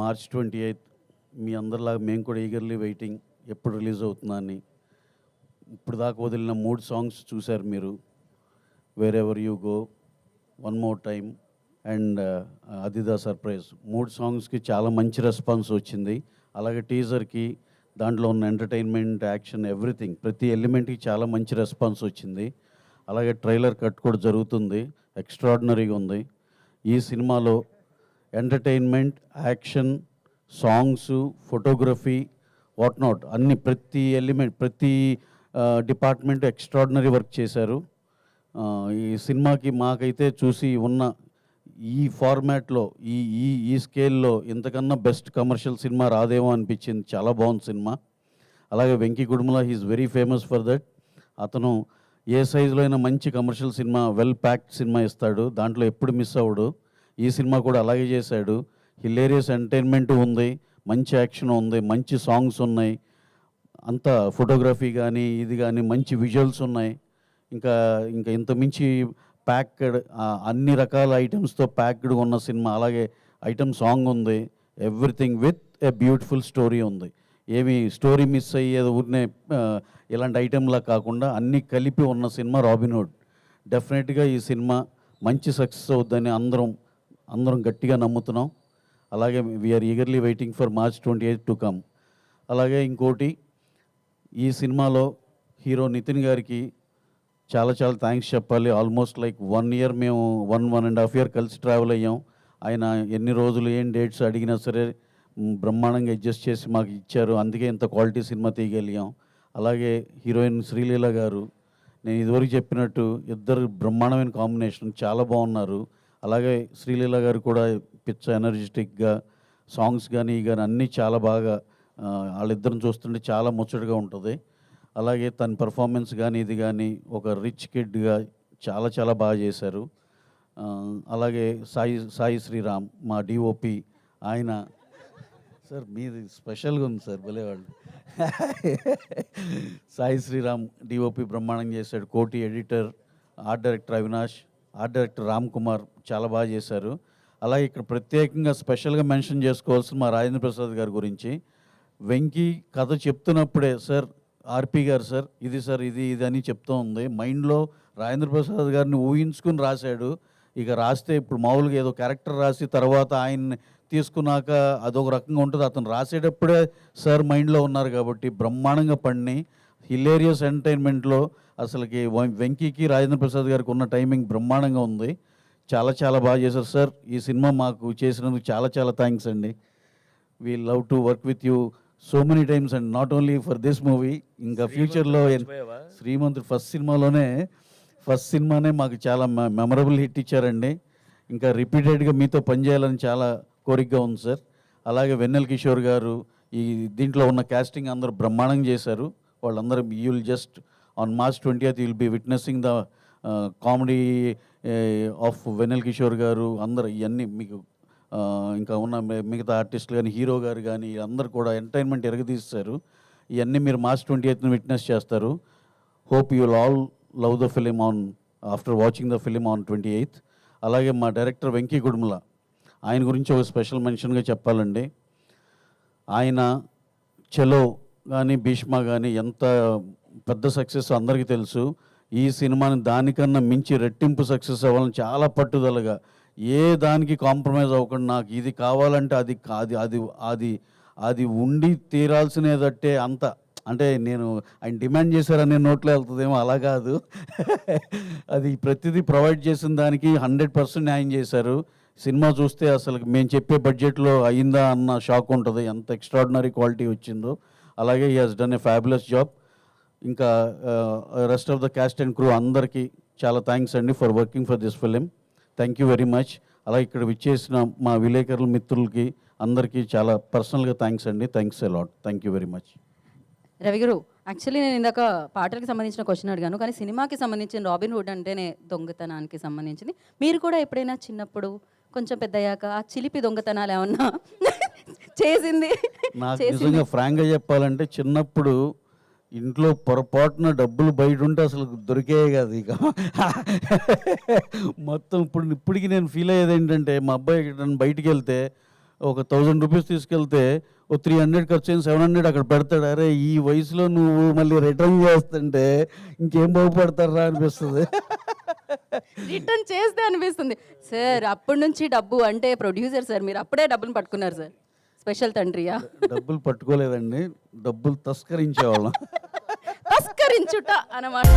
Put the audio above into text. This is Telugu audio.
మార్చ్ 28 మీ అందరిలాగా మేము కూడా ఈగర్లీ వెయిటింగ్ ఎప్పుడు రిలీజ్ అవుతుందా అని. ఇప్పుడు దాకా వదిలిన 3 సాంగ్స్ చూశారు మీరు. Wear ever you go, one more time and అది ద సర్ప్రైజ్. 3 సాంగ్స్కి చాలా మంచి రెస్పాన్స్ వచ్చింది. అలాగే టీజర్కి, దాంట్లో ఉన్న ఎంటర్టైన్మెంట్, యాక్షన్, ఎవ్రీథింగ్, ప్రతి ఎలిమెంట్కి చాలా మంచి రెస్పాన్స్ వచ్చింది. అలాగే ట్రైలర్ కట్ కూడా జరుగుతుంది, ఎక్స్ట్రాడినరీగా ఉంది. ఈ సినిమాలో entertainment, action, songs, photography, what not అన్ని ప్రతి ఎలిమెంట్, ప్రతి డిపార్ట్మెంట్ ఎక్స్ట్రాడినరీ వర్క్ చేశారు. ఈ సినిమాకి మాకైతే చూసి ఉన్న ఈ ఫార్మాట్లో, ఈ ఈ ఈ స్కేల్లో ఇంతకన్నా బెస్ట్ కమర్షియల్ సినిమా రాదేమో అనిపించింది. చాలా బాగుంది సినిమా. అలాగే Venky Kudumula he's very famous for that. అతను ఏ సైజులో అయినా మంచి కమర్షియల్ సినిమా, వెల్ ప్యాక్డ్ సినిమా ఇస్తాడు, దాంట్లో ఎప్పుడు మిస్ అవ్వడు. ఈ సినిమా కూడా అలాగే చేశాడు. హిలేరియస్ ఎంటర్టైన్మెంట్ ఉంది, మంచి యాక్షన్ ఉంది, మంచి సాంగ్స్ ఉన్నాయి, అంతా ఫోటోగ్రఫీ కానీ ఇది కానీ మంచి విజువల్స్ ఉన్నాయి. ఇంకా ఇంకా ఇంత మించి ప్యాక్డ్, అన్ని రకాల ఐటమ్స్తో ప్యాక్డ్ ఉన్న సినిమా. అలాగే ఐటమ్ సాంగ్ ఉంది, everything with a beautiful story ఉంది. ఏమి స్టోరీ మిస్ అయ్యేది ఊరినే ఇలాంటి ఐటెంలా కాకుండా అన్నీ కలిపి ఉన్న సినిమా రాబిన్హుడ్. డెఫినెట్గా ఈ సినిమా మంచి సక్సెస్ అవుద్దని అందరం గట్టిగా నమ్ముతున్నాం. అలాగే we're eagerly waiting for March 28 to come. అలాగే ఇంకోటి, ఈ సినిమాలో హీరో నితిన్ గారికి చాలా చాలా థ్యాంక్స్ చెప్పాలి. ఆల్మోస్ట్ లైక్ 1 year మేము 1.5 year కలిసి ట్రావెల్ అయ్యాం. ఆయన ఎన్ని రోజులు ఏం డేట్స్ అడిగినా సరే బ్రహ్మాండంగా అడ్జస్ట్ చేసి మాకు ఇచ్చారు. అందుకే ఇంత క్వాలిటీ సినిమా తీయగలిగాం. అలాగే హీరోయిన్ శ్రీలీల గారు, నేను ఇదివరకు చెప్పినట్టు ఇద్దరు బ్రహ్మాండమైన కాంబినేషన్, చాలా బాగున్నారు. అలాగే శ్రీలీల గారు కూడా పిచ్చ ఎనర్జెటిక్గా, సాంగ్స్ కానీ అన్నీ చాలా బాగా, వాళ్ళిద్దరిని చూస్తుంటే చాలా ముచ్చటగా ఉంటుంది. అలాగే తన పర్ఫార్మెన్స్ కానీ ఇది కానీ ఒక రిచ్ కిడ్గా చాలా చాలా బాగా చేశారు. అలాగే సాయి శ్రీరామ్ మా డిఓపి, ఆయన సార్ మీది స్పెషల్గా ఉంది సార్, భలేవాళ్ళు. సాయి శ్రీరామ్ డిఓపి బ్రహ్మాండం చేశాడు. కోటి editor, art director Avinash, art director Ram Kumar చాలా బాగా చేశారు. అలాగే ఇక్కడ ప్రత్యేకంగా స్పెషల్గా మెన్షన్ చేసుకోవాల్సిన మా రాజేంద్ర ప్రసాద్ గారి గురించి. వెంకీ కథ చెప్తున్నప్పుడే సార్, ఆర్పి గారు సార్ ఇది అని చెప్తూ ఉంది. మైండ్లో రాజేంద్ర ప్రసాద్ గారిని ఊహించుకుని రాశాడు. ఇక రాస్తే ఇప్పుడు మామూలుగా ఏదో క్యారెక్టర్ రాసి తర్వాత ఆయన్ని తీసుకున్నాక అదొక రకంగా ఉంటుంది. అతను రాసేటప్పుడే సార్ మైండ్లో ఉన్నారు కాబట్టి బ్రహ్మాండంగా పండి హిలేరియస్ ఎంటర్టైన్మెంట్లో అసలుకి వెంకీకి రాజేంద్ర ప్రసాద్ గారికి ఉన్న టైమింగ్ బ్రహ్మాండంగా ఉంది. చాలా చాలా బాగా చేశారు సార్. ఈ సినిమా మాకు చేసినందుకు చాలా చాలా థ్యాంక్స్ అండి. We love to work with you so many times and not only for this movie, ఇంకా ఫ్యూచర్లో శ్రీమంతుడు ఫస్ట్ సినిమానే మాకు చాలా మెమరబుల్ హిట్ ఇచ్చారండి. ఇంకా రిపీటెడ్గా మీతో పనిచేయాలని చాలా కోరికగా ఉంది సార్. అలాగే వెన్నెల కిషోర్ గారు, ఈ దీంట్లో ఉన్న క్యాస్టింగ్ అందరూ బ్రహ్మాండంగా చేశారు. వాళ్ళందరూ you will just on March 20th will be witnessing the comedy of Vennela Kishore garu. అందరూ ఇవన్నీ మీకు ఇంకా ఉన్న మిగతా ఆర్టిస్టులు కానీ, హీరో గారు కానీ అందరూ కూడా ఎంటర్టైన్మెంట్ ఎరగదీస్తారు. ఇవన్నీ మీరు మార్చ్ 28th విట్నెస్ చేస్తారు. Hope you will all love the film after watching the film on 28th. అలాగే మా డైరెక్టర్ వెంకీ గుడుమల, ఆయన గురించి ఒక స్పెషల్ మెన్షన్గా చెప్పాలండి. ఆయన చలో కానీ భీష్మ కానీ ఎంత పెద్ద సక్సెస్ అందరికీ తెలుసు. ఈ సినిమాని దానికన్నా మించి రెట్టింపు సక్సెస్ అవ్వాలని చాలా పట్టుదలగా, ఏ దానికి కాంప్రమైజ్ అవ్వకుండా నాకు ఇది కావాలంటే అది అది అది అది ఉండి తీరాల్సినదట్టే అంత, అంటే నేను ఆయన డిమాండ్ చేశారని నోట్లో వెళ్తుందేమో, అలా కాదు. అది ప్రతిదీ ప్రొవైడ్ చేసిన దానికి 100% న్యాయం చేశారు. సినిమా చూస్తే అసలు మేము చెప్పే బడ్జెట్లో అయిందా అన్న షాక్ ఉంటుంది, ఎంత ఎక్స్ట్రాడినరీ క్వాలిటీ వచ్చిందో. అలాగే he has done a fabulous job. ఇంకా rest of the cast and crew అందరికీ చాలా థ్యాంక్స్ అండి for working for this film. Thank you very much. అలాగే ఇక్కడ విచ్చేసిన మా విలేకరుల మిత్రులకి అందరికీ చాలా పర్సనల్గా థ్యాంక్స్ అండి. Thanks a lot. Thank you very much. Ravi గారు, యాక్చువల్లీ నేను ఇందాక పాటలకు సంబంధించిన క్వశ్చన్ అడిగాను, కానీ సినిమాకి సంబంధించిన రాబిన్హుడ్ అంటేనే దొంగతనానికి సంబంధించింది. మీరు కూడా ఎప్పుడైనా చిన్నప్పుడు కొంచెం పెద్దయ్యాక ఆ చిలిపి దొంగతనాలు ఏమన్నా చేసింది? నాకు నిజంగా ఫ్రాంక్గా చెప్పాలంటే చిన్నప్పుడు ఇంట్లో పొరపాటున డబ్బులు బయట ఉంటే అసలు దొరికే కాదు. ఇక మొత్తం ఇప్పటికి నేను ఫీల్ అయ్యేది ఏంటంటే, మా అబ్బాయి బయటికి వెళ్తే ఒక 1000 రూపీస్ తీసుకెళ్తే ఓ 300 ఖర్చు అయిన 700 అక్కడ పెడతాడు. అరే ఈ వయసులో నువ్వు మళ్ళీ రిటర్న్ చేస్తుంటే ఇంకేం బాగుపడతారా అనిపిస్తుంది. రిటర్న్ చేస్తే అనిపిస్తుంది సార్. అప్పటి నుంచి డబ్బు అంటే ప్రొడ్యూసర్ సార్, మీరు అప్పుడే డబ్బులు పట్టుకున్నారు సార్. స్పెషల్ తండ్రియా? డబ్బులు పట్టుకోలేదండి, డబ్బులు తస్కరించేవాళ్ళం. తస్కరించుట అన్నమాట.